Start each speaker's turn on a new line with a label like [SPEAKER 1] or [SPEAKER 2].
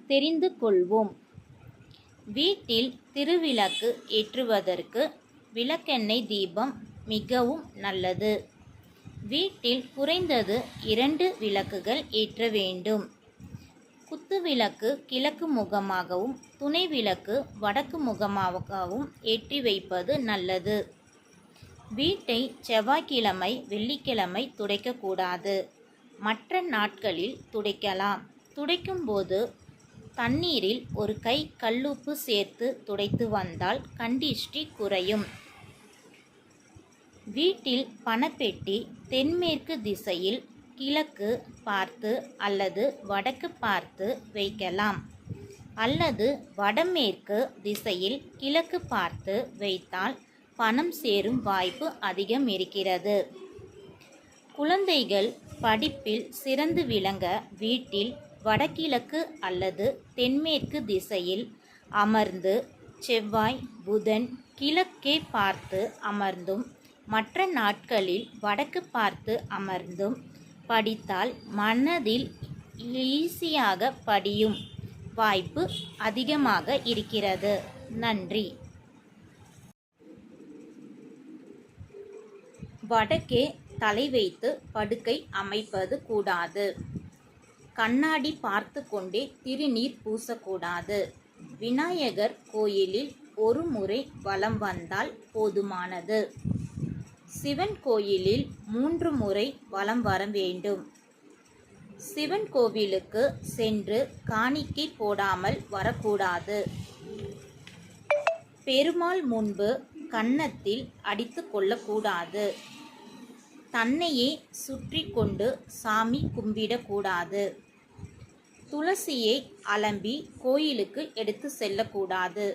[SPEAKER 1] தெரிந்து கொள்வோம். வீட்டில் திருவிளக்கு ஏற்றுவதற்கு விளக்கெண்ணெய் தீபம் மிகவும் நல்லது. வீட்டில் குறைந்தது 2 விளக்குகள் ஏற்ற வேண்டும். குத்துவிளக்கு கிழக்கு முகமாகவும் துணை விளக்கு வடக்கு முகமாகவும் ஏற்றி வைப்பது நல்லது. வீட்டை செவ்வாய்க்கிழமை வெள்ளிக்கிழமை துடைக்கக்கூடாது. மற்ற நாட்களில் துடைக்கலாம். துடைக்கும்போது தண்ணீரில் ஒரு கை கல்லுப்பு சேர்த்து துடைத்து வந்தால் கண்டிஷ்டி குறையும். வீட்டில் பணப்பெட்டி தென்மேற்கு திசையில் கிழக்கு பார்த்து அல்லது வடக்கு பார்த்து வைக்கலாம். அல்லது வடமேற்கு திசையில் கிழக்கு பார்த்து வைத்தால் பணம் சேரும் வாய்ப்பு அதிகம் இருக்கிறது. குழந்தைகள் படிப்பில் சிறந்து விளங்க வீட்டில் வடகிழக்கு அல்லது தென்மேற்கு திசையில் அமர்ந்து செவ்வாய் புதன் கிழக்கே பார்த்து அமர்ந்தும் மற்ற நாட்களில் வடக்கு பார்த்து அமர்ந்தும் படித்தால் மனதில் ஈஸியாக படியும் வாய்ப்பு அதிகமாக இருக்கிறது. நன்றி. வடக்கே தலை வைத்து படுக்கை அமைப்பது கூடாது. கண்ணாடி பார்த்து கொண்டே திருநீர் பூசக்கூடாது. விநாயகர் கோயிலில் ஒரு முறை வலம் வந்தால் போதுமானது. சிவன் கோயிலில் 3 முறை வலம் வர வேண்டும். சிவன் கோவிலுக்கு சென்று காணிக்கை போடாமல் வரக்கூடாது. பெருமாள் முன்பு கன்னத்தில் அடித்து கொள்ளக்கூடாது. தன்னையே சுற்றி கொண்டு சாமி கும்பிடக்கூடாது. துளசியை அலம்பி கோயிலுக்கு எடுத்து செல்லக்கூடாது.